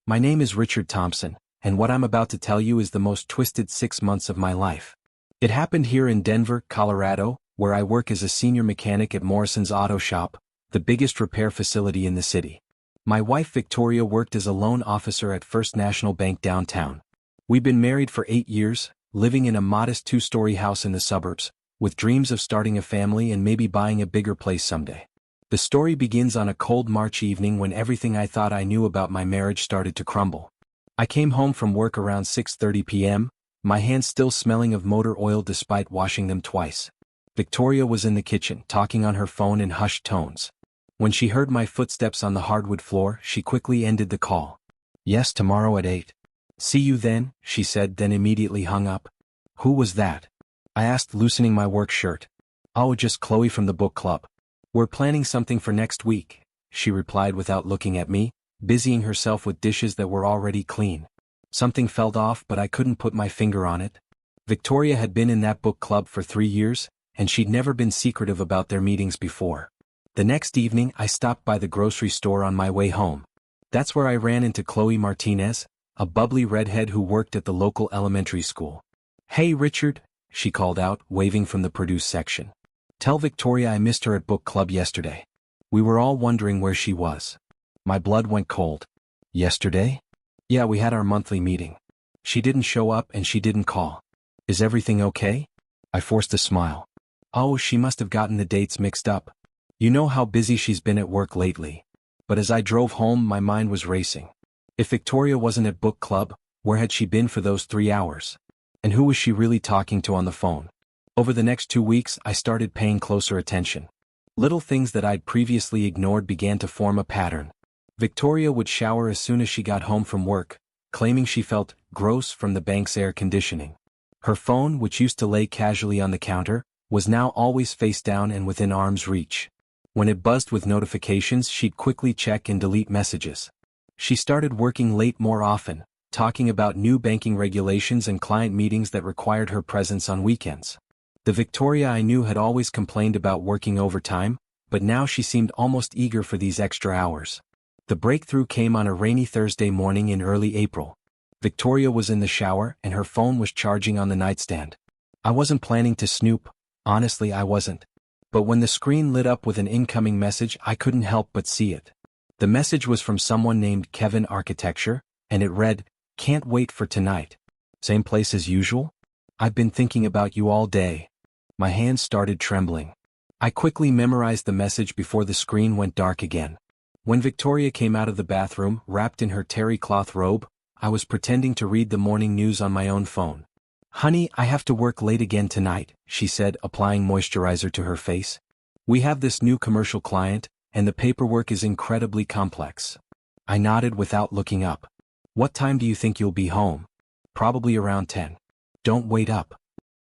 My name is Richard Thompson, and what I'm about to tell you is the most twisted 6 months of my life. It happened here in Denver, Colorado, where I work as a senior mechanic at Morrison's Auto Shop, the biggest repair facility in the city. My wife Victoria worked as a loan officer at First National Bank downtown. We've been married for 8 years, living in a modest 2-story house in the suburbs, with dreams of starting a family and maybe buying a bigger place someday. The story begins on a cold March evening when everything I thought I knew about my marriage started to crumble. I came home from work around 6:30 p.m., my hands still smelling of motor oil despite washing them twice. Victoria was in the kitchen, talking on her phone in hushed tones. When she heard my footsteps on the hardwood floor, she quickly ended the call. "Yes, tomorrow at 8. See you then," she said, then immediately hung up. "Who was that?" I asked, loosening my work shirt. "Oh, just Chloe from the book club. We're planning something for next week," she replied without looking at me, busying herself with dishes that were already clean. Something felt off, but I couldn't put my finger on it. Victoria had been in that book club for 3 years, and she'd never been secretive about their meetings before. The next evening, I stopped by the grocery store on my way home. That's where I ran into Chloe Martinez, a bubbly redhead who worked at the local elementary school. "Hey Richard," she called out, waving from the produce section. "Tell Victoria I missed her at book club yesterday." We were all wondering where she was. My blood went cold. "Yesterday?" "Yeah, we had our monthly meeting. She didn't show up and she didn't call." "Is everything okay?" I forced a smile. "Oh, she must have gotten the dates mixed up. You know how busy she's been at work lately." But as I drove home, my mind was racing. If Victoria wasn't at book club, where had she been for those 3 hours? And who was she really talking to on the phone? Over the next 2 weeks, I started paying closer attention. Little things that I'd previously ignored began to form a pattern. Victoria would shower as soon as she got home from work, claiming she felt gross from the bank's air conditioning. Her phone, which used to lay casually on the counter, was now always face down and within arm's reach. When it buzzed with notifications, she'd quickly check and delete messages. She started working late more often, talking about new banking regulations and client meetings that required her presence on weekends. The Victoria I knew had always complained about working overtime, but now she seemed almost eager for these extra hours. The breakthrough came on a rainy Thursday morning in early April. Victoria was in the shower and her phone was charging on the nightstand. I wasn't planning to snoop, honestly I wasn't. But when the screen lit up with an incoming message, I couldn't help but see it. The message was from someone named Kevin Architecture, and it read, "Can't wait for tonight. Same place as usual? I've been thinking about you all day." My hands started trembling. I quickly memorized the message before the screen went dark again. When Victoria came out of the bathroom, wrapped in her terry cloth robe, I was pretending to read the morning news on my own phone. "Honey, I have to work late again tonight," she said, applying moisturizer to her face. "We have this new commercial client, and the paperwork is incredibly complex." I nodded without looking up. "What time do you think you'll be home?" "Probably around 10. Don't wait up."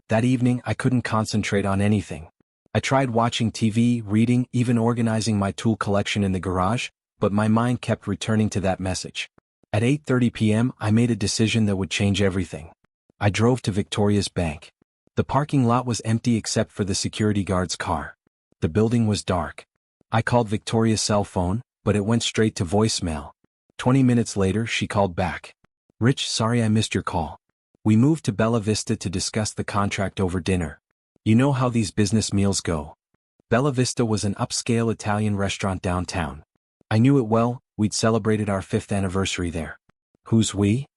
That evening, I couldn't concentrate on anything. I tried watching TV, reading, even organizing my tool collection in the garage, but my mind kept returning to that message. At 8:30 p.m., I made a decision that would change everything. I drove to Victoria's bank. The parking lot was empty except for the security guard's car. The building was dark. I called Victoria's cell phone, but it went straight to voicemail. 20 minutes later, she called back. "Rich, sorry I missed your call. We moved to Bella Vista to discuss the contract over dinner. You know how these business meals go." Bella Vista was an upscale Italian restaurant downtown. I knew it well, we'd celebrated our 5th anniversary there. "Who's we?"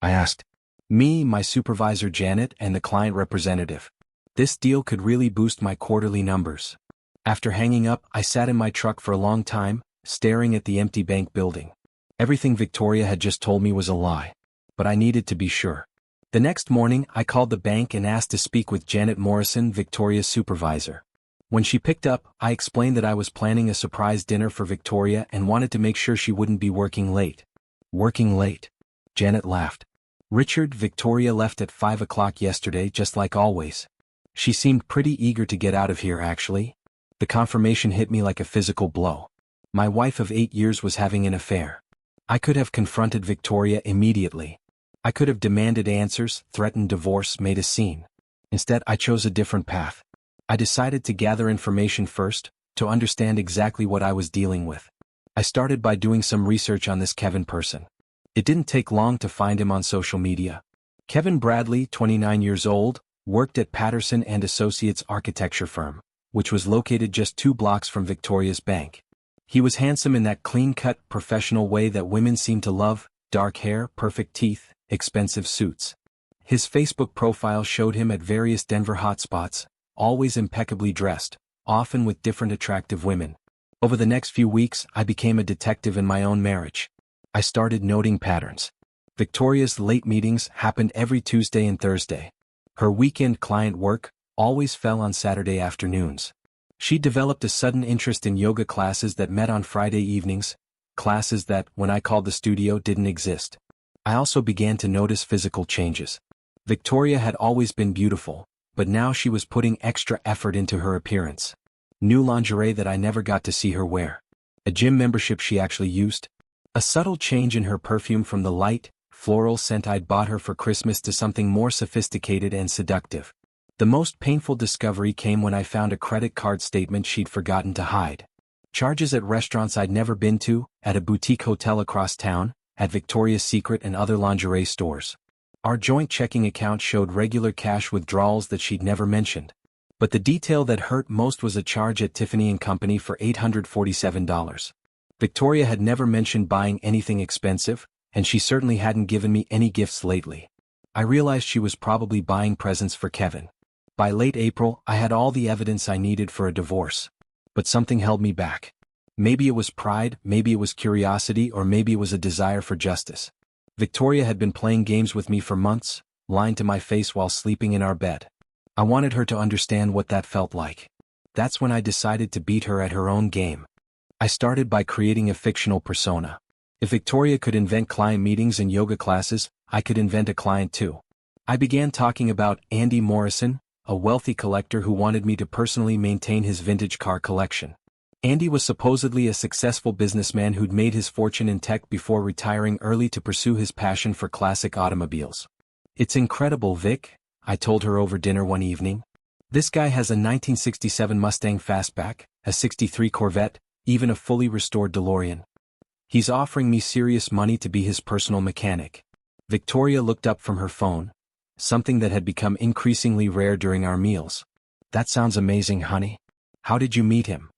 I asked. "Me, my supervisor Janet, and the client representative. This deal could really boost my quarterly numbers." After hanging up, I sat in my truck for a long time, staring at the empty bank building. Everything Victoria had just told me was a lie. But I needed to be sure. The next morning, I called the bank and asked to speak with Janet Morrison, Victoria's supervisor. When she picked up, I explained that I was planning a surprise dinner for Victoria and wanted to make sure she wouldn't be working late. "Working late?" Janet laughed. "Richard, Victoria left at 5 o'clock yesterday just like always. She seemed pretty eager to get out of here actually." The confirmation hit me like a physical blow. My wife of 8 years was having an affair. I could have confronted Victoria immediately. I could have demanded answers, threatened divorce, made a scene. Instead, I chose a different path. I decided to gather information first, to understand exactly what I was dealing with. I started by doing some research on this Kevin person. It didn't take long to find him on social media. Kevin Bradley, 29 years old, worked at Patterson and Associates architecture firm, which was located just 2 blocks from Victoria's bank. He was handsome in that clean-cut, professional way that women seem to love: dark hair, perfect teeth, expensive suits. His Facebook profile showed him at various Denver hotspots, always impeccably dressed, often with different attractive women. Over the next few weeks, I became a detective in my own marriage. I started noting patterns. Victoria's late meetings happened every Tuesday and Thursday. Her weekend client work always fell on Saturday afternoons. She developed a sudden interest in yoga classes that met on Friday evenings, classes that, when I called the studio, didn't exist. I also began to notice physical changes. Victoria had always been beautiful, but now she was putting extra effort into her appearance. New lingerie that I never got to see her wear. A gym membership she actually used. A subtle change in her perfume from the light, floral scent I'd bought her for Christmas to something more sophisticated and seductive. The most painful discovery came when I found a credit card statement she'd forgotten to hide. Charges at restaurants I'd never been to, at a boutique hotel across town, at Victoria's Secret and other lingerie stores. Our joint checking account showed regular cash withdrawals that she'd never mentioned. But the detail that hurt most was a charge at Tiffany & Company for $847. Victoria had never mentioned buying anything expensive, and she certainly hadn't given me any gifts lately. I realized she was probably buying presents for Kevin. By late April, I had all the evidence I needed for a divorce. But something held me back. Maybe it was pride, maybe it was curiosity, or maybe it was a desire for justice. Victoria had been playing games with me for months, lying to my face while sleeping in our bed. I wanted her to understand what that felt like. That's when I decided to beat her at her own game. I started by creating a fictional persona. If Victoria could invent client meetings and yoga classes, I could invent a client too. I began talking about Andy Morrison, a wealthy collector who wanted me to personally maintain his vintage car collection. Andy was supposedly a successful businessman who'd made his fortune in tech before retiring early to pursue his passion for classic automobiles. "It's incredible, Vic," I told her over dinner one evening. "This guy has a 1967 Mustang Fastback, a '63 Corvette, even a fully restored DeLorean. He's offering me serious money to be his personal mechanic." Victoria looked up from her phone, something that had become increasingly rare during our meals. "That sounds amazing, honey. How did you meet him?"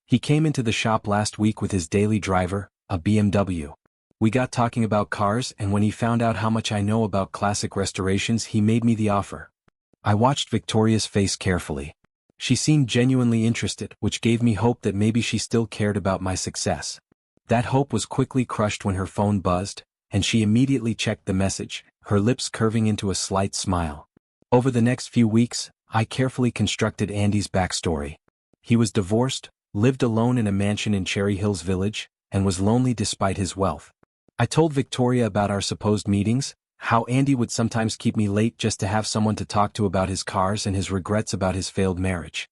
"He came into the shop last week with his daily driver, a BMW. We got talking about cars, and when he found out how much I know about classic restorations, he made me the offer." I watched Victoria's face carefully. She seemed genuinely interested, which gave me hope that maybe she still cared about my success. That hope was quickly crushed when her phone buzzed, and she immediately checked the message, her lips curving into a slight smile. Over the next few weeks, I carefully constructed Andy's backstory. He was divorced, lived alone in a mansion in Cherry Hills Village, and was lonely despite his wealth. I told Victoria about our supposed meetings, how Andy would sometimes keep me late just to have someone to talk to about his cars and his regrets about his failed marriage.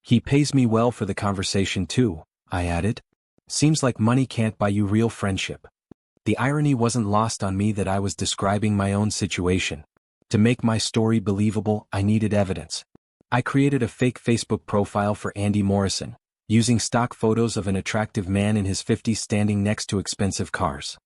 "He pays me well for the conversation too," I added. "Seems like money can't buy you real friendship." The irony wasn't lost on me that I was describing my own situation. To make my story believable, I needed evidence. I created a fake Facebook profile for Andy Morrison, using stock photos of an attractive man in his 50s standing next to expensive cars.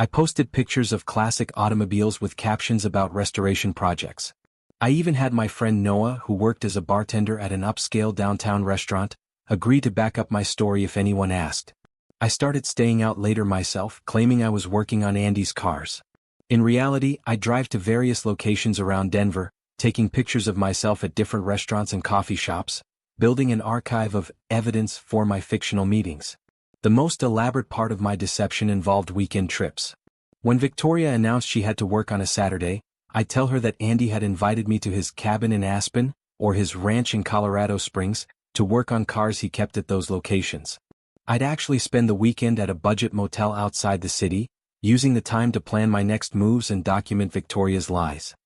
I posted pictures of classic automobiles with captions about restoration projects. I even had my friend Noah, who worked as a bartender at an upscale downtown restaurant, agree to back up my story if anyone asked. I started staying out later myself, claiming I was working on Andy's cars. In reality, I'd drive to various locations around Denver, taking pictures of myself at different restaurants and coffee shops, building an archive of evidence for my fictional meetings. The most elaborate part of my deception involved weekend trips. When Victoria announced she had to work on a Saturday, I'd tell her that Andy had invited me to his cabin in Aspen, or his ranch in Colorado Springs, to work on cars he kept at those locations. I'd actually spend the weekend at a budget motel outside the city, using the time to plan my next moves and document Victoria's lies.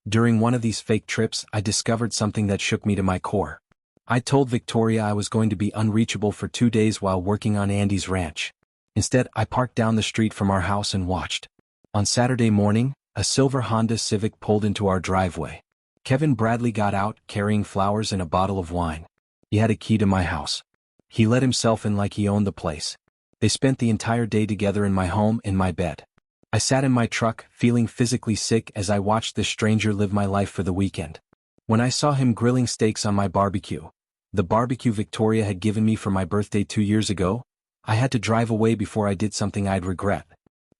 During one of these fake trips, I discovered something that shook me to my core. I told Victoria I was going to be unreachable for 2 days while working on Andy's ranch. Instead, I parked down the street from our house and watched. On Saturday morning, a silver Honda Civic pulled into our driveway. Kevin Bradley got out, carrying flowers and a bottle of wine. He had a key to my house. He let himself in like he owned the place. They spent the entire day together in my home, in my bed. I sat in my truck, feeling physically sick as I watched this stranger live my life for the weekend. When I saw him grilling steaks on my barbecue, the barbecue Victoria had given me for my birthday 2 years ago, I had to drive away before I did something I'd regret.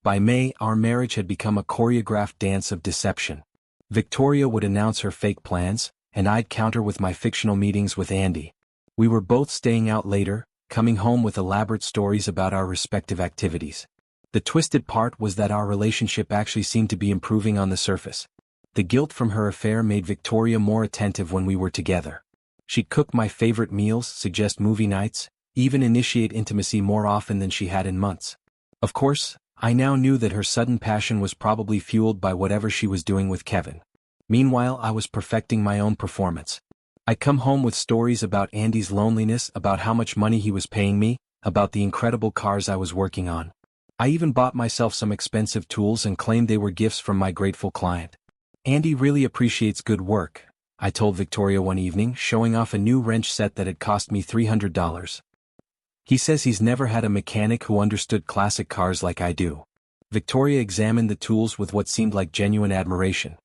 By May, our marriage had become a choreographed dance of deception. Victoria would announce her fake plans, and I'd counter with my fictional meetings with Andy. We were both staying out later, coming home with elaborate stories about our respective activities. The twisted part was that our relationship actually seemed to be improving on the surface. The guilt from her affair made Victoria more attentive when we were together. She'd cook my favorite meals, suggest movie nights, even initiate intimacy more often than she had in months. Of course, I now knew that her sudden passion was probably fueled by whatever she was doing with Kevin. Meanwhile, I was perfecting my own performance. I'd come home with stories about Andy's loneliness, about how much money he was paying me, about the incredible cars I was working on. I even bought myself some expensive tools and claimed they were gifts from my grateful client. Andy really appreciates good work, I told Victoria one evening, showing off a new wrench set that had cost me $300. He says he's never had a mechanic who understood classic cars like I do. Victoria examined the tools with what seemed like genuine admiration.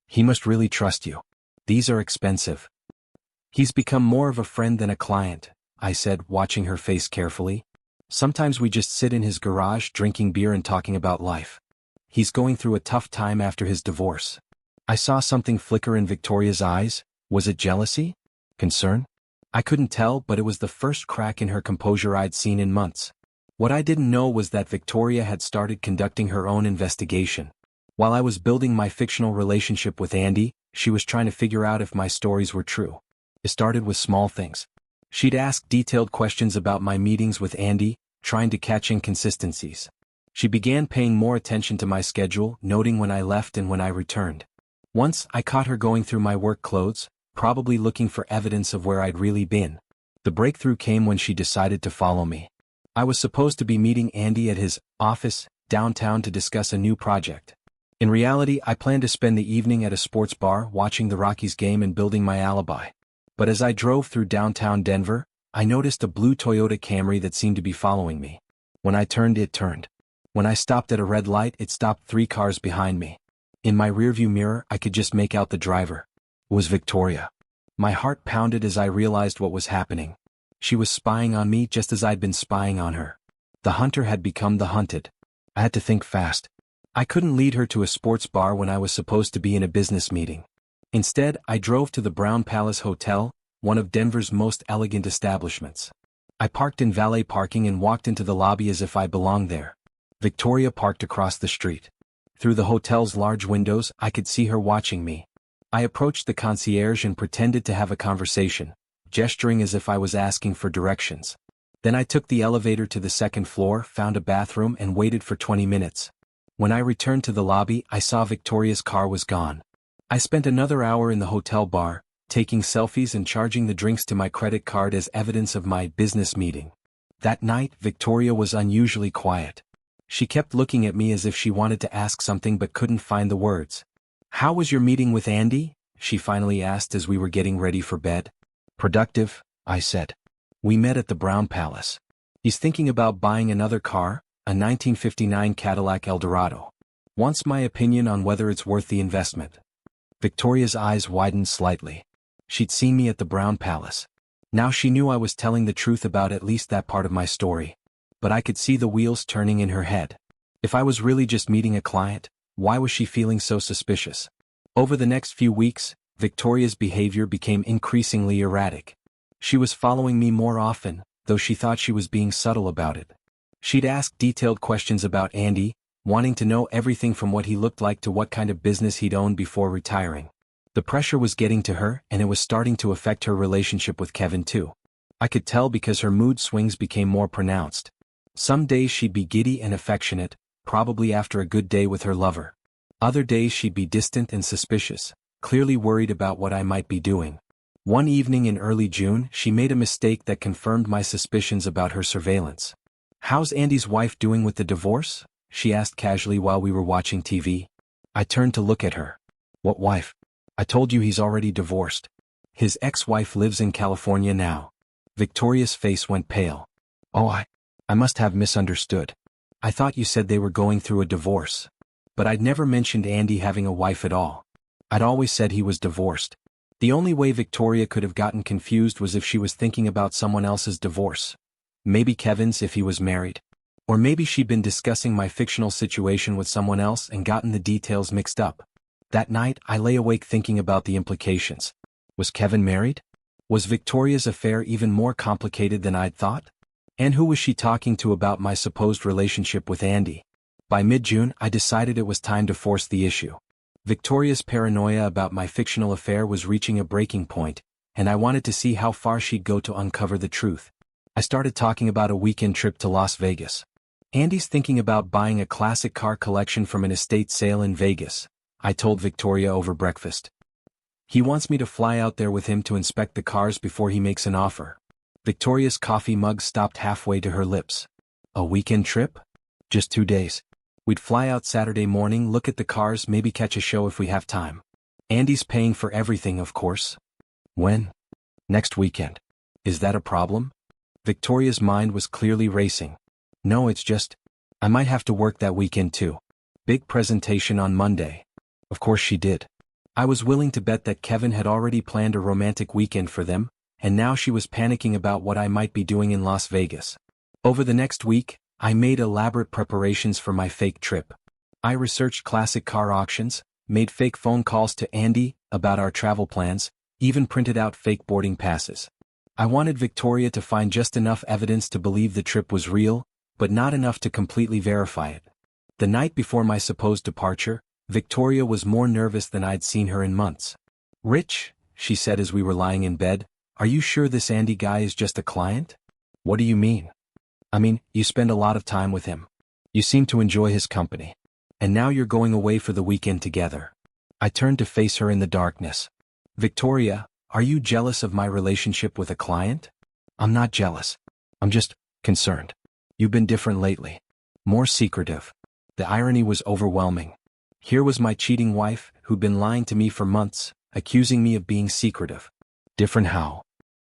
He must really trust you. These are expensive. He's become more of a friend than a client, I said, watching her face carefully. Sometimes we just sit in his garage drinking beer and talking about life. He's going through a tough time after his divorce. I saw something flicker in Victoria's eyes. Was it jealousy? Concern? I couldn't tell, but it was the first crack in her composure I'd seen in months. What I didn't know was that Victoria had started conducting her own investigation. While I was building my fictional relationship with Andy, she was trying to figure out if my stories were true. It started with small things. She'd ask detailed questions about my meetings with Andy, trying to catch inconsistencies. She began paying more attention to my schedule, noting when I left and when I returned. Once, I caught her going through my work clothes, probably looking for evidence of where I'd really been. The breakthrough came when she decided to follow me. I was supposed to be meeting Andy at his office downtown to discuss a new project. In reality, I planned to spend the evening at a sports bar watching the Rockies game and building my alibi. But as I drove through downtown Denver, I noticed a blue Toyota Camry that seemed to be following me. When I turned, it turned. When I stopped at a red light, it stopped 3 cars behind me. In my rearview mirror, I could just make out the driver. It was Victoria. My heart pounded as I realized what was happening. She was spying on me just as I'd been spying on her. The hunter had become the hunted. I had to think fast. I couldn't lead her to a sports bar when I was supposed to be in a business meeting. Instead, I drove to the Brown Palace Hotel, one of Denver's most elegant establishments. I parked in valet parking and walked into the lobby as if I belonged there. Victoria parked across the street. Through the hotel's large windows, I could see her watching me. I approached the concierge and pretended to have a conversation, gesturing as if I was asking for directions. Then I took the elevator to the second floor, found a bathroom, and waited for 20 minutes. When I returned to the lobby, I saw Victoria's car was gone. I spent another hour in the hotel bar, taking selfies and charging the drinks to my credit card as evidence of my business meeting. That night, Victoria was unusually quiet. She kept looking at me as if she wanted to ask something but couldn't find the words. "How was your meeting with Andy?" she finally asked as we were getting ready for bed. "Productive," I said. "We met at the Brown Palace. He's thinking about buying another car, a 1959 Cadillac Eldorado. Wants my opinion on whether it's worth the investment." Victoria's eyes widened slightly. She'd seen me at the Brown Palace. Now she knew I was telling the truth about at least that part of my story. But I could see the wheels turning in her head. If I was really just meeting a client, why was she feeling so suspicious? Over the next few weeks, Victoria's behavior became increasingly erratic. She was following me more often, though she thought she was being subtle about it. She'd ask detailed questions about Andy, wanting to know everything from what he looked like to what kind of business he'd owned before retiring. The pressure was getting to her, and it was starting to affect her relationship with Kevin too. I could tell because her mood swings became more pronounced. Some days she'd be giddy and affectionate, probably after a good day with her lover. Other days she'd be distant and suspicious, clearly worried about what I might be doing. One evening in early June, she made a mistake that confirmed my suspicions about her surveillance. "How's Andy's wife doing with the divorce?" she asked casually while we were watching TV. I turned to look at her. "What wife? I told you he's already divorced. His ex-wife lives in California now." Victoria's face went pale. "Oh, I must have misunderstood. I thought you said they were going through a divorce." But I'd never mentioned Andy having a wife at all. I'd always said he was divorced. The only way Victoria could have gotten confused was if she was thinking about someone else's divorce. Maybe Kevin's if he was married. Or maybe she'd been discussing my fictional situation with someone else and gotten the details mixed up. That night, I lay awake thinking about the implications. Was Kevin married? Was Victoria's affair even more complicated than I'd thought? And who was she talking to about my supposed relationship with Andy? By mid-June, I decided it was time to force the issue. Victoria's paranoia about my fictional affair was reaching a breaking point, and I wanted to see how far she'd go to uncover the truth. I started talking about a weekend trip to Las Vegas. Andy's thinking about buying a classic car collection from an estate sale in Vegas, I told Victoria over breakfast. He wants me to fly out there with him to inspect the cars before he makes an offer. Victoria's coffee mug stopped halfway to her lips. A weekend trip? Just 2 days. We'd fly out Saturday morning, look at the cars, maybe catch a show if we have time. Andy's paying for everything, of course. When? Next weekend. Is that a problem? Victoria's mind was clearly racing. No, it's just, I might have to work that weekend too. Big presentation on Monday. Of course she did. I was willing to bet that Kevin had already planned a romantic weekend for them, and now she was panicking about what I might be doing in Las Vegas. Over the next week, I made elaborate preparations for my fake trip. I researched classic car auctions, made fake phone calls to Andy about our travel plans, even printed out fake boarding passes. I wanted Victoria to find just enough evidence to believe the trip was real, but not enough to completely verify it. The night before my supposed departure, Victoria was more nervous than I'd seen her in months. "Rich," she said as we were lying in bed, "are you sure this Andy guy is just a client?" "What do you mean?" "I mean, you spend a lot of time with him. You seem to enjoy his company. And now you're going away for the weekend together." I turned to face her in the darkness. "Victoria, are you jealous of my relationship with a client?" "I'm not jealous. I'm just concerned. You've been different lately. More secretive." The irony was overwhelming. Here was my cheating wife, who'd been lying to me for months, accusing me of being secretive. "Different how?"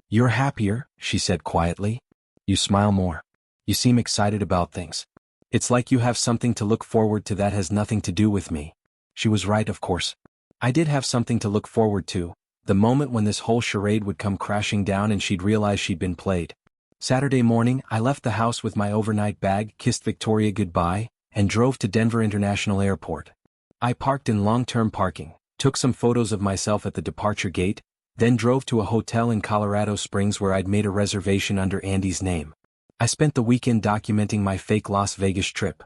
"You're happier," she said quietly. "You smile more. You seem excited about things. It's like you have something to look forward to that has nothing to do with me." She was right, of course. I did have something to look forward to, the moment when this whole charade would come crashing down and she'd realize she'd been played. Saturday morning, I left the house with my overnight bag, kissed Victoria goodbye, and drove to Denver International Airport. I parked in long-term parking, took some photos of myself at the departure gate, then drove to a hotel in Colorado Springs where I'd made a reservation under Andy's name. I spent the weekend documenting my fake Las Vegas trip.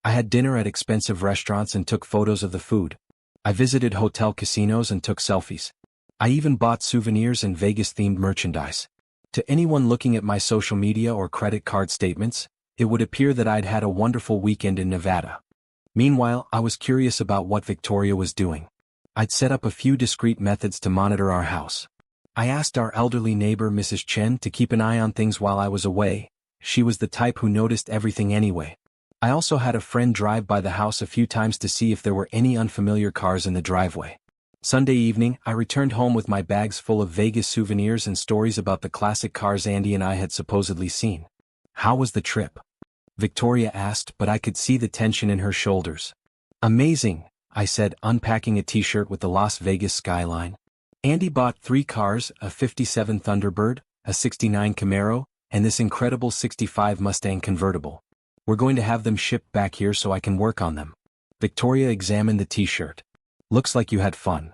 I had dinner at expensive restaurants and took photos of the food. I visited hotel casinos and took selfies. I even bought souvenirs and Vegas-themed merchandise. To anyone looking at my social media or credit card statements, it would appear that I'd had a wonderful weekend in Nevada. Meanwhile, I was curious about what Victoria was doing. I'd set up a few discreet methods to monitor our house. I asked our elderly neighbor Mrs. Chen to keep an eye on things while I was away. She was the type who noticed everything anyway. I also had a friend drive by the house a few times to see if there were any unfamiliar cars in the driveway. Sunday evening, I returned home with my bags full of Vegas souvenirs and stories about the classic cars Andy and I had supposedly seen. "How was the trip?" Victoria asked, but I could see the tension in her shoulders. "Amazing," I said, unpacking a t-shirt with the Las Vegas skyline. "Andy bought 3 cars, a 57 Thunderbird, a 69 Camaro, and this incredible 65 Mustang convertible. We're going to have them shipped back here so I can work on them." Victoria examined the t-shirt. "Looks like you had fun."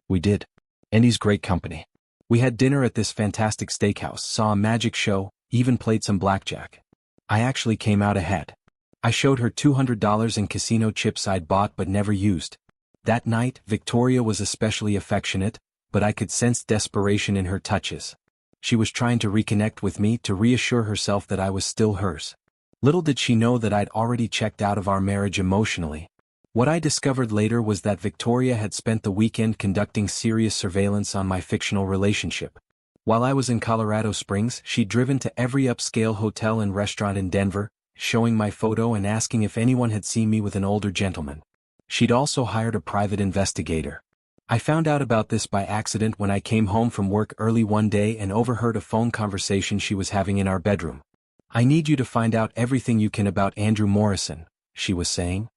"We did. Andy's great company. We had dinner at this fantastic steakhouse, saw a magic show, even played some blackjack. I actually came out ahead." I showed her $200 in casino chips I'd bought but never used. That night, Victoria was especially affectionate, but I could sense desperation in her touches. She was trying to reconnect with me, to reassure herself that I was still hers. Little did she know that I'd already checked out of our marriage emotionally. What I discovered later was that Victoria had spent the weekend conducting serious surveillance on my fictional relationship. While I was in Colorado Springs, she'd driven to every upscale hotel and restaurant in Denver, showing my photo and asking if anyone had seen me with an older gentleman. She'd also hired a private investigator. I found out about this by accident when I came home from work early one day and overheard a phone conversation she was having in our bedroom. "I need you to find out everything you can about Andrew Morrison," she was saying.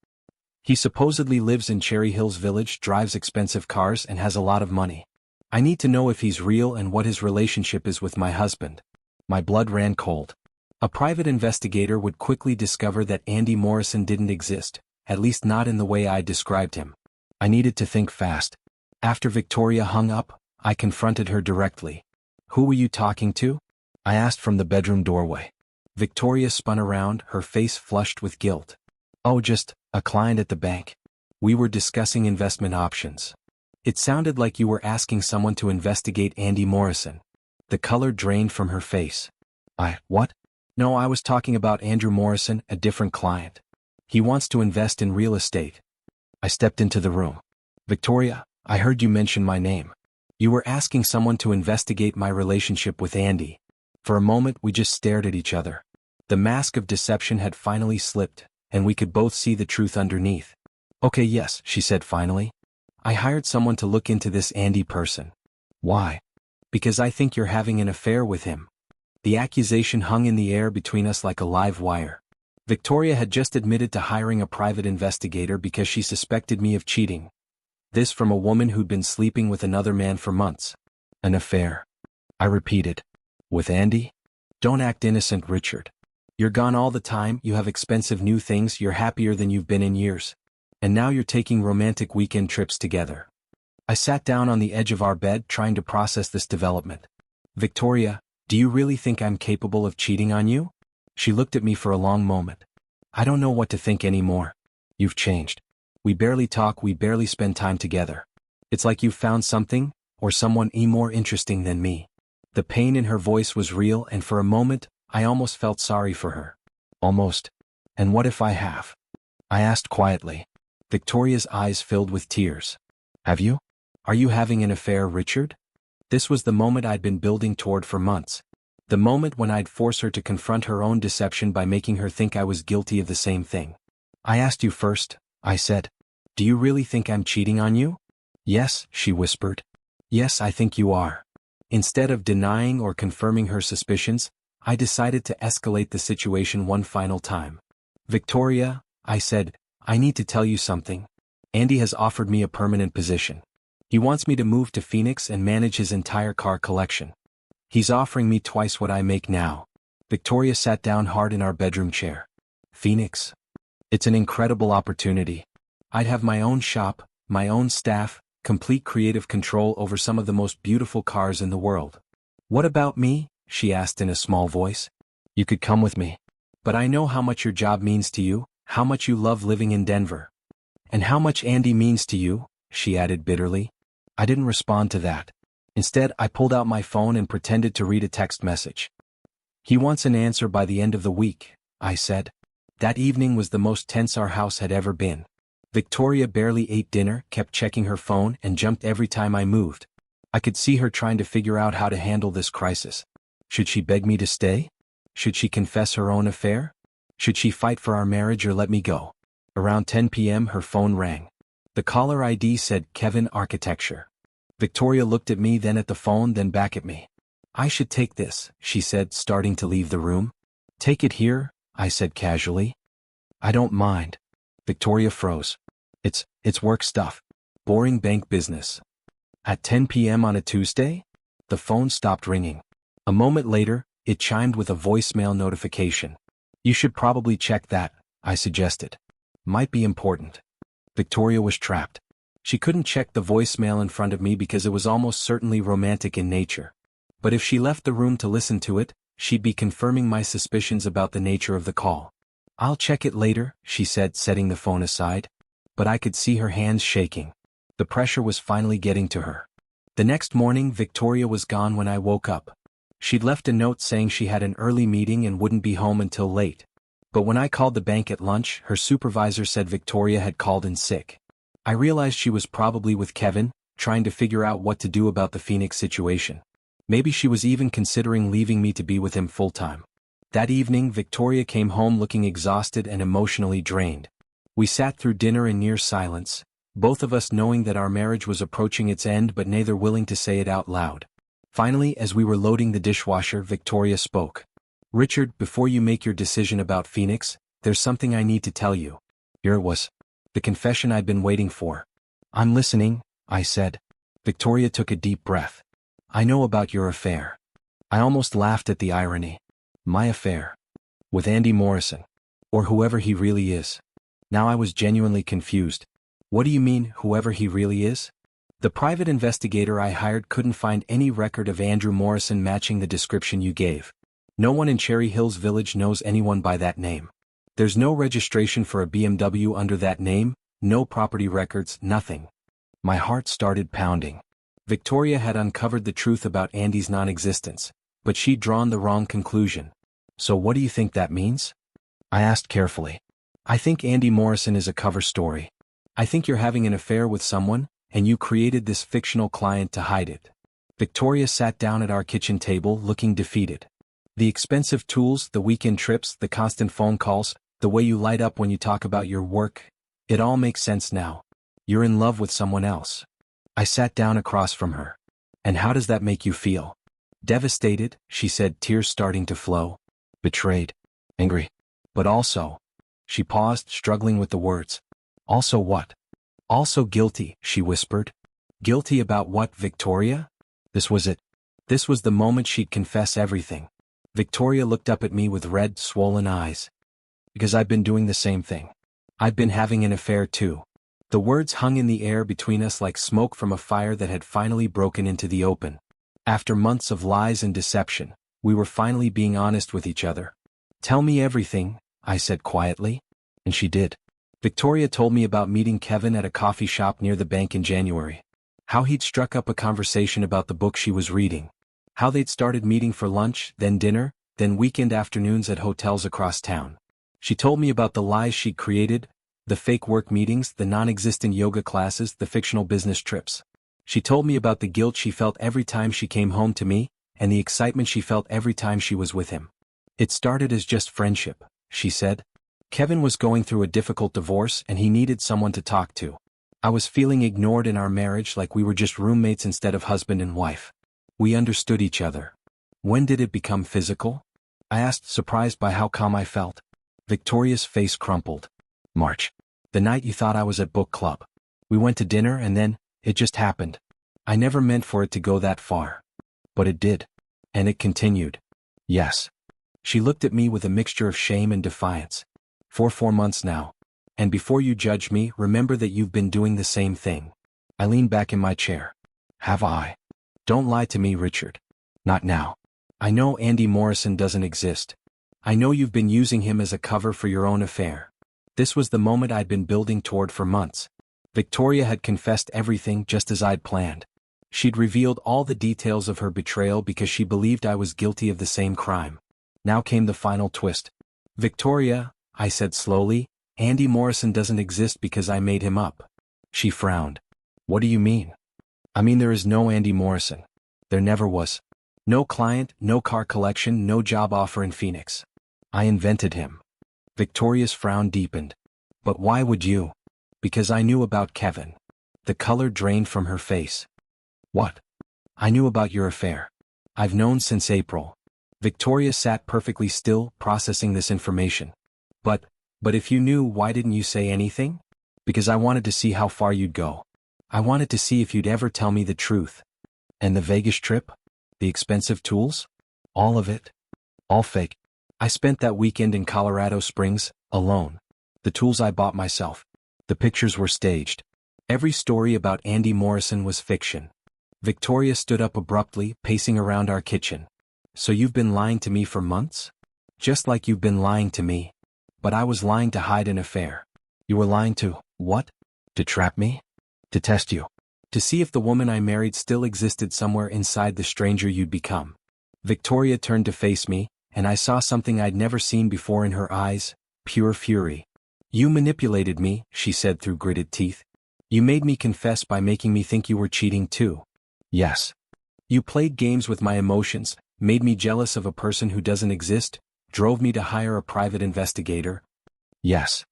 He supposedly lives in Cherry Hills Village, drives expensive cars, and has a lot of money. I need to know if he's real and what his relationship is with my husband. My blood ran cold. A private investigator would quickly discover that Andy Morrison didn't exist, at least not in the way I described him. I needed to think fast. After Victoria hung up, I confronted her directly. "Who were you talking to?" I asked from the bedroom doorway. Victoria spun around, her face flushed with guilt. "Oh, just a client at the bank. We were discussing investment options." "It sounded like you were asking someone to investigate Andy Morrison." The color drained from her face. What? "No, I was talking about Andrew Morrison, a different client. He wants to invest in real estate." I stepped into the room. "Victoria, I heard you mention my name. You were asking someone to investigate my relationship with Andy." For a moment we just stared at each other. The mask of deception had finally slipped, and we could both see the truth underneath. "Okay, yes," she said finally. "I hired someone to look into this Andy person." "Why?" "Because I think you're having an affair with him." The accusation hung in the air between us like a live wire. Victoria had just admitted to hiring a private investigator because she suspected me of cheating. This from a woman who'd been sleeping with another man for months. "An affair," I repeated. "With Andy?" "Don't act innocent, Richard. You're gone all the time, you have expensive new things, you're happier than you've been in years. And now you're taking romantic weekend trips together." I sat down on the edge of our bed trying to process this development. "Victoria, do you really think I'm capable of cheating on you?" She looked at me for a long moment. "I don't know what to think anymore. You've changed. We barely talk, we barely spend time together. It's like you've found something, or someone more interesting than me." The pain in her voice was real, and for a moment, I almost felt sorry for her. "Almost. And what if I have?" I asked quietly. Victoria's eyes filled with tears. "Have you? Are you having an affair, Richard?" This was the moment I'd been building toward for months. The moment when I'd force her to confront her own deception by making her think I was guilty of the same thing. "I asked you first," I said. "Do you really think I'm cheating on you?" "Yes," she whispered. "Yes, I think you are." Instead of denying or confirming her suspicions, I decided to escalate the situation one final time. "Victoria," I said, "I need to tell you something. Andy has offered me a permanent position. He wants me to move to Phoenix and manage his entire car collection. He's offering me twice what I make now." Victoria sat down hard in our bedroom chair. "Phoenix? It's an incredible opportunity. I'd have my own shop, my own staff, complete creative control over some of the most beautiful cars in the world." "What about me?" she asked in a small voice. "You could come with me. But I know how much your job means to you, how much you love living in Denver. And how much Andy means to you," she added bitterly. I didn't respond to that. Instead, I pulled out my phone and pretended to read a text message. "He wants an answer by the end of the week," I said. That evening was the most tense our house had ever been. Victoria barely ate dinner, kept checking her phone, and jumped every time I moved. I could see her trying to figure out how to handle this crisis. Should she beg me to stay? Should she confess her own affair? Should she fight for our marriage or let me go? Around 10 p.m. her phone rang. The caller ID said Kevin Architecture. Victoria looked at me, then at the phone, then back at me. "I should take this," she said, starting to leave the room. "Take it here," I said casually. "I don't mind." Victoria froze. It's work stuff. Boring bank business." At 10 p.m. on a Tuesday? The phone stopped ringing. A moment later, it chimed with a voicemail notification. "You should probably check that," I suggested. "Might be important." Victoria was trapped. She couldn't check the voicemail in front of me because it was almost certainly romantic in nature. But if she left the room to listen to it, she'd be confirming my suspicions about the nature of the call. "I'll check it later," she said, setting the phone aside. But I could see her hands shaking. The pressure was finally getting to her. The next morning, Victoria was gone when I woke up. She'd left a note saying she had an early meeting and wouldn't be home until late. But when I called the bank at lunch, her supervisor said Victoria had called in sick. I realized she was probably with Kevin, trying to figure out what to do about the Phoenix situation. Maybe she was even considering leaving me to be with him full-time. That evening, Victoria came home looking exhausted and emotionally drained. We sat through dinner in near silence, both of us knowing that our marriage was approaching its end but neither willing to say it out loud. Finally, as we were loading the dishwasher, Victoria spoke. "Richard, before you make your decision about Phoenix, there's something I need to tell you." Here it was. The confession I'd been waiting for. I'm listening, I said. Victoria took a deep breath. I know about your affair. I almost laughed at the irony. My affair. With Andy Morrison. Or whoever he really is. Now I was genuinely confused. What do you mean, whoever he really is? The private investigator I hired couldn't find any record of Andrew Morrison matching the description you gave. No one in Cherry Hills Village knows anyone by that name. There's no registration for a BMW under that name, no property records, nothing. My heart started pounding. Victoria had uncovered the truth about Andy's non-existence, but she'd drawn the wrong conclusion. So what do you think that means? I asked carefully. I think Andy Morrison is a cover story. I think you're having an affair with someone, and you created this fictional client to hide it. Victoria sat down at our kitchen table looking defeated. The expensive tools, the weekend trips, the constant phone calls, the way you light up when you talk about your work, it all makes sense now. You're in love with someone else. I sat down across from her. And how does that make you feel? Devastated, she said, tears starting to flow. Betrayed. Angry. But also. She paused, struggling with the words. Also what? Also guilty, she whispered. Guilty about what, Victoria? This was it. This was the moment she'd confess everything. Victoria looked up at me with red, swollen eyes. Because I've been doing the same thing. I've been having an affair too. The words hung in the air between us like smoke from a fire that had finally broken into the open. After months of lies and deception, we were finally being honest with each other. Tell me everything, I said quietly. And she did. Victoria told me about meeting Kevin at a coffee shop near the bank in January. How he'd struck up a conversation about the book she was reading. How they'd started meeting for lunch, then dinner, then weekend afternoons at hotels across town. She told me about the lies she'd created, the fake work meetings, the non-existent yoga classes, the fictional business trips. She told me about the guilt she felt every time she came home to me, and the excitement she felt every time she was with him. It started as just friendship, she said. Kevin was going through a difficult divorce and he needed someone to talk to. I was feeling ignored in our marriage, like we were just roommates instead of husband and wife. We understood each other. When did it become physical? I asked, surprised by how calm I felt. Victoria's face crumpled. March. The night you thought I was at book club. We went to dinner and then, it just happened. I never meant for it to go that far. But it did. And it continued. Yes. She looked at me with a mixture of shame and defiance. For 4 months now. And before you judge me, remember that you've been doing the same thing. I leaned back in my chair. Have I? Don't lie to me, Richard. Not now. I know Andy Morrison doesn't exist. I know you've been using him as a cover for your own affair. This was the moment I'd been building toward for months. Victoria had confessed everything just as I'd planned. She'd revealed all the details of her betrayal because she believed I was guilty of the same crime. Now came the final twist. Victoria, I said slowly, Andy Morrison doesn't exist because I made him up. She frowned. What do you mean? I mean there is no Andy Morrison. There never was. No client, no car collection, no job offer in Phoenix. I invented him. Victoria's frown deepened. But why would you? Because I knew about Kevin. The color drained from her face. What? I knew about your affair. I've known since April. Victoria sat perfectly still, processing this information. But if you knew, why didn't you say anything? Because I wanted to see how far you'd go. I wanted to see if you'd ever tell me the truth. And the Vegas trip? The expensive tools? All of it? All fake. I spent that weekend in Colorado Springs, alone. The tools I bought myself. The pictures were staged. Every story about Andy Morrison was fiction. Victoria stood up abruptly, pacing around our kitchen. So you've been lying to me for months? Just like you've been lying to me. But I was lying to hide an affair. You were lying to, what? To trap me? To test you. To see if the woman I married still existed somewhere inside the stranger you'd become. Victoria turned to face me, and I saw something I'd never seen before in her eyes, pure fury. You manipulated me, she said through gritted teeth. You made me confess by making me think you were cheating too. Yes. You played games with my emotions, made me jealous of a person who doesn't exist, drove me to hire a private investigator. Yes.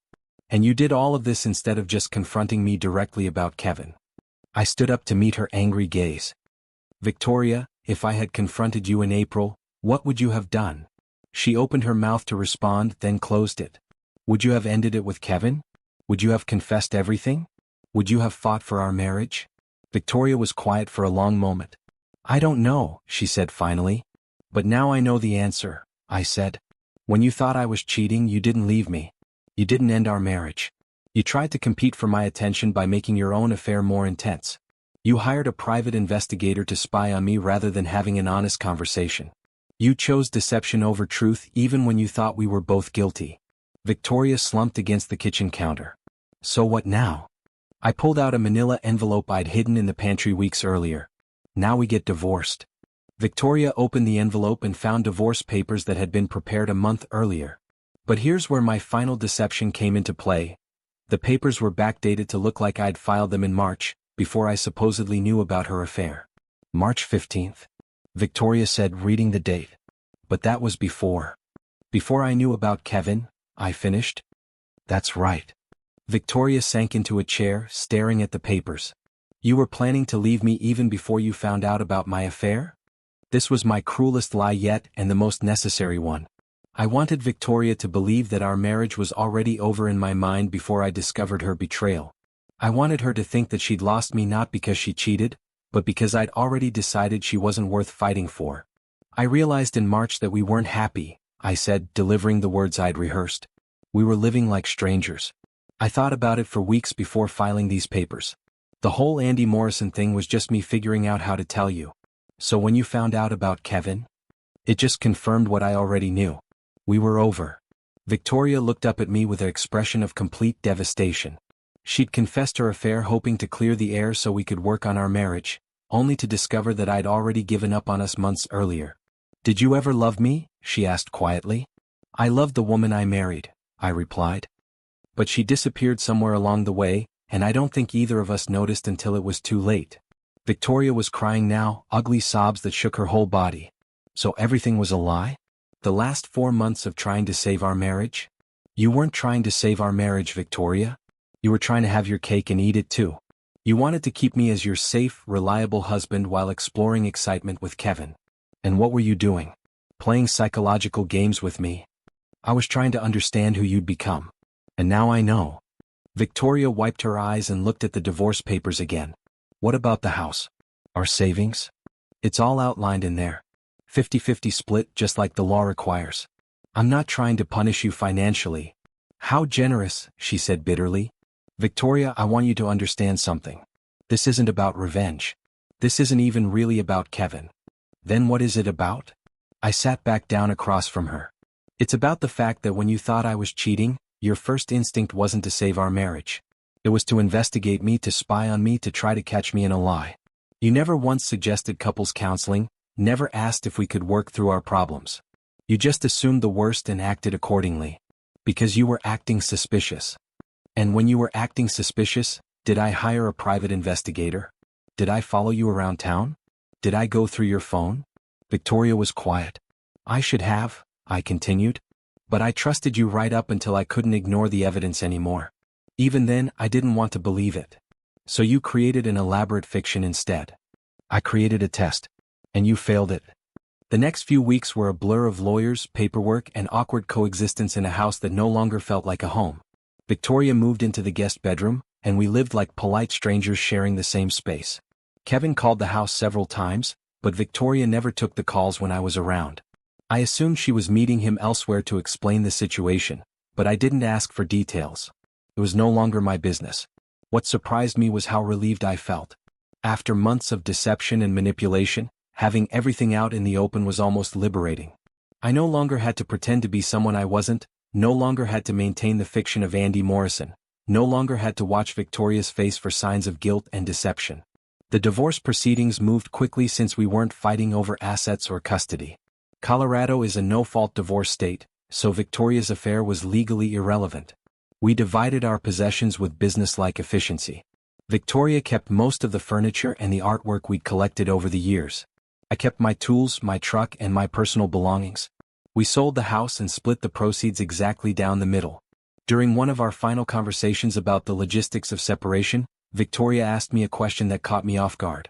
And you did all of this instead of just confronting me directly about Kevin. I stood up to meet her angry gaze. Victoria, if I had confronted you in April, what would you have done? She opened her mouth to respond, then closed it. Would you have ended it with Kevin? Would you have confessed everything? Would you have fought for our marriage? Victoria was quiet for a long moment. I don't know, she said finally. But now I know the answer, I said. When you thought I was cheating, you didn't leave me. You didn't end our marriage. You tried to compete for my attention by making your own affair more intense. You hired a private investigator to spy on me rather than having an honest conversation. You chose deception over truth even when you thought we were both guilty. Victoria slumped against the kitchen counter. So what now? I pulled out a manila envelope I'd hidden in the pantry weeks earlier. Now we get divorced. Victoria opened the envelope and found divorce papers that had been prepared a month earlier. But here's where my final deception came into play. The papers were backdated to look like I'd filed them in March, before I supposedly knew about her affair. March 15th. Victoria said, reading the date. But that was before. Before I knew about Kevin, I finished. That's right. Victoria sank into a chair, staring at the papers. You were planning to leave me even before you found out about my affair? This was my cruelest lie yet and the most necessary one. I wanted Victoria to believe that our marriage was already over in my mind before I discovered her betrayal. I wanted her to think that she'd lost me not because she cheated, but because I'd already decided she wasn't worth fighting for. I realized in March that we weren't happy, I said, delivering the words I'd rehearsed. We were living like strangers. I thought about it for weeks before filing these papers. The whole Andy Morrison thing was just me figuring out how to tell you. So when you found out about Kevin, it just confirmed what I already knew. We were over. Victoria looked up at me with an expression of complete devastation. She'd confessed her affair hoping to clear the air so we could work on our marriage, only to discover that I'd already given up on us months earlier. Did you ever love me? She asked quietly. I loved the woman I married, I replied. But she disappeared somewhere along the way, and I don't think either of us noticed until it was too late. Victoria was crying now, ugly sobs that shook her whole body. So everything was a lie? The last 4 months of trying to save our marriage? You weren't trying to save our marriage, Victoria. You were trying to have your cake and eat it too. You wanted to keep me as your safe, reliable husband while exploring excitement with Kevin. And what were you doing? Playing psychological games with me. I was trying to understand who you'd become. And now I know. Victoria wiped her eyes and looked at the divorce papers again. What about the house? Our savings? It's all outlined in there. 50-50 split just like the law requires. I'm not trying to punish you financially. How generous, she said bitterly. Victoria, I want you to understand something. This isn't about revenge. This isn't even really about Kevin. Then what is it about? I sat back down across from her. It's about the fact that when you thought I was cheating, your first instinct wasn't to save our marriage. It was to investigate me, to spy on me, to try to catch me in a lie. You never once suggested couples counseling, never asked if we could work through our problems. You just assumed the worst and acted accordingly. Because you were acting suspicious. And when you were acting suspicious, did I hire a private investigator? Did I follow you around town? Did I go through your phone? Victoria was quiet. I should have, I continued. But I trusted you right up until I couldn't ignore the evidence anymore. Even then, I didn't want to believe it. So you created an elaborate fiction instead. I created a test. And you failed it. The next few weeks were a blur of lawyers, paperwork, and awkward coexistence in a house that no longer felt like a home. Victoria moved into the guest bedroom, and we lived like polite strangers sharing the same space. Kevin called the house several times, but Victoria never took the calls when I was around. I assumed she was meeting him elsewhere to explain the situation, but I didn't ask for details. It was no longer my business. What surprised me was how relieved I felt. After months of deception and manipulation, having everything out in the open was almost liberating. I no longer had to pretend to be someone I wasn't, no longer had to maintain the fiction of Andy Morrison, no longer had to watch Victoria's face for signs of guilt and deception. The divorce proceedings moved quickly since we weren't fighting over assets or custody. Colorado is a no-fault divorce state, so Victoria's affair was legally irrelevant. We divided our possessions with business-like efficiency. Victoria kept most of the furniture and the artwork we'd collected over the years. I kept my tools, my truck, and my personal belongings. We sold the house and split the proceeds exactly down the middle. During one of our final conversations about the logistics of separation, Victoria asked me a question that caught me off guard.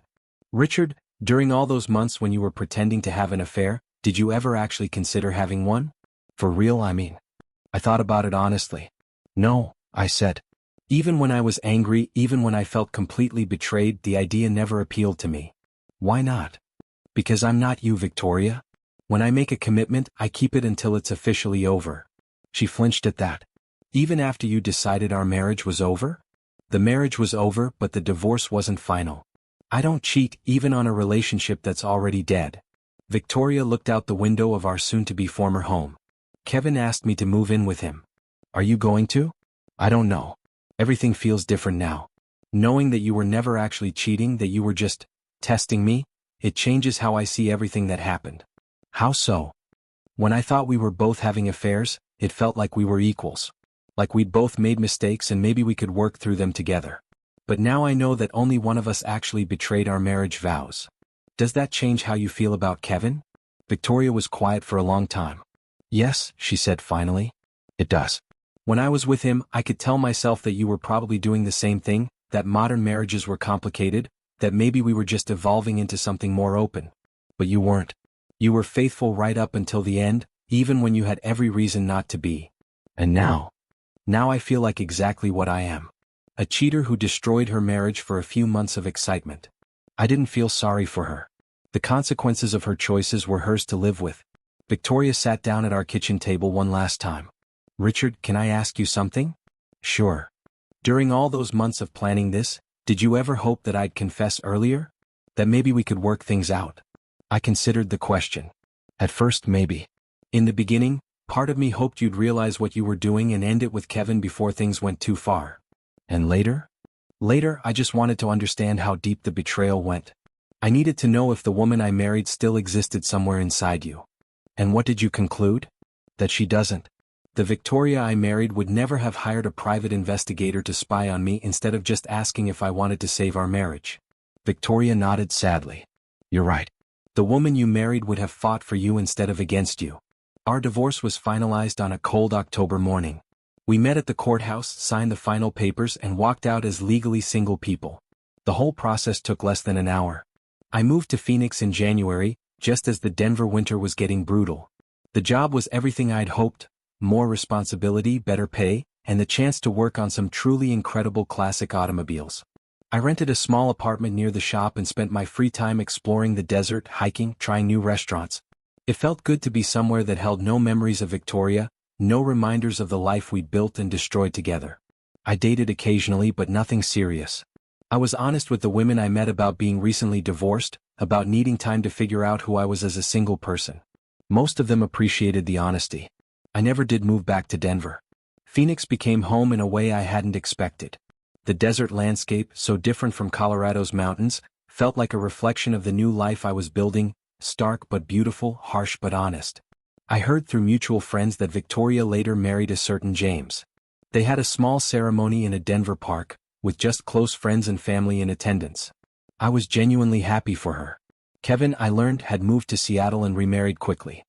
Richard, during all those months when you were pretending to have an affair, did you ever actually consider having one? For real, I mean. I thought about it honestly. No, I said. Even when I was angry, even when I felt completely betrayed, the idea never appealed to me. Why not? Because I'm not you, Victoria. When I make a commitment, I keep it until it's officially over. She flinched at that. Even after you decided our marriage was over? The marriage was over, but the divorce wasn't final. I don't cheat, even on a relationship that's already dead. Victoria looked out the window of our soon-to-be former home. Kevin asked me to move in with him. Are you going to? I don't know. Everything feels different now. Knowing that you were never actually cheating, that you were just testing me, it changes how I see everything that happened. How so? When I thought we were both having affairs, it felt like we were equals. Like we'd both made mistakes and maybe we could work through them together. But now I know that only one of us actually betrayed our marriage vows. Does that change how you feel about Kevin? Victoria was quiet for a long time. Yes, she said finally. It does. When I was with him, I could tell myself that you were probably doing the same thing, that modern marriages were complicated, that maybe we were just evolving into something more open. But you weren't. You were faithful right up until the end, even when you had every reason not to be. And now I feel like exactly what I am. A cheater who destroyed her marriage for a few months of excitement. I didn't feel sorry for her. The consequences of her choices were hers to live with. Victoria sat down at our kitchen table one last time. Richard, can I ask you something? Sure. During all those months of planning this, did you ever hope that I'd confess earlier? That maybe we could work things out? I considered the question. At first, maybe. In the beginning, part of me hoped you'd realize what you were doing and end it with Kevin before things went too far. And later? Later, I just wanted to understand how deep the betrayal went. I needed to know if the woman I married still existed somewhere inside you. And what did you conclude? That she doesn't. The Victoria I married would never have hired a private investigator to spy on me instead of just asking if I wanted to save our marriage. Victoria nodded sadly. You're right. The woman you married would have fought for you instead of against you. Our divorce was finalized on a cold October morning. We met at the courthouse, signed the final papers, and walked out as legally single people. The whole process took less than an hour. I moved to Phoenix in January, just as the Denver winter was getting brutal. The job was everything I'd hoped: more responsibility, better pay, and the chance to work on some truly incredible classic automobiles. I rented a small apartment near the shop and spent my free time exploring the desert, hiking, trying new restaurants. It felt good to be somewhere that held no memories of Victoria, no reminders of the life we'd built and destroyed together. I dated occasionally, but nothing serious. I was honest with the women I met about being recently divorced, about needing time to figure out who I was as a single person. Most of them appreciated the honesty. I never did move back to Denver. Phoenix became home in a way I hadn't expected. The desert landscape, so different from Colorado's mountains, felt like a reflection of the new life I was building, stark but beautiful, harsh but honest. I heard through mutual friends that Victoria later married a certain James. They had a small ceremony in a Denver park, with just close friends and family in attendance. I was genuinely happy for her. Kevin, I learned, had moved to Seattle and remarried quickly.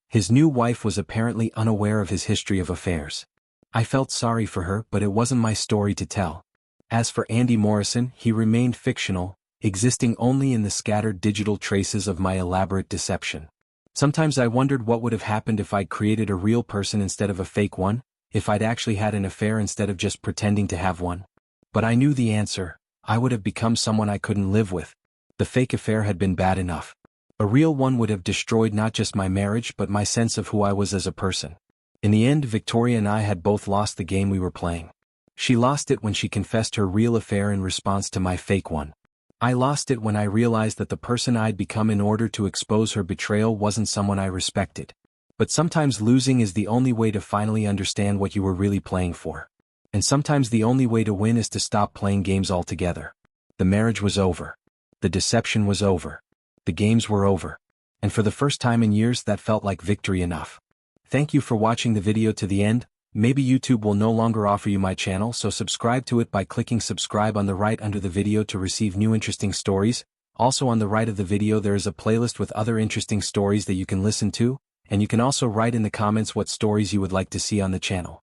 His new wife was apparently unaware of his history of affairs. I felt sorry for her, but it wasn't my story to tell. As for Andy Morrison, he remained fictional, existing only in the scattered digital traces of my elaborate deception. Sometimes I wondered what would have happened if I'd created a real person instead of a fake one, if I'd actually had an affair instead of just pretending to have one. But I knew the answer: I would have become someone I couldn't live with. The fake affair had been bad enough. A real one would have destroyed not just my marriage but my sense of who I was as a person. In the end, Victoria and I had both lost the game we were playing. She lost it when she confessed her real affair in response to my fake one. I lost it when I realized that the person I'd become in order to expose her betrayal wasn't someone I respected. But sometimes losing is the only way to finally understand what you were really playing for. And sometimes the only way to win is to stop playing games altogether. The marriage was over. The deception was over. The games were over. And for the first time in years, that felt like victory enough. Thank you for watching the video to the end. Maybe YouTube will no longer offer you my channel, so subscribe to it by clicking subscribe on the right under the video to receive new interesting stories. Also on the right of the video there is a playlist with other interesting stories that you can listen to, and you can also write in the comments what stories you would like to see on the channel.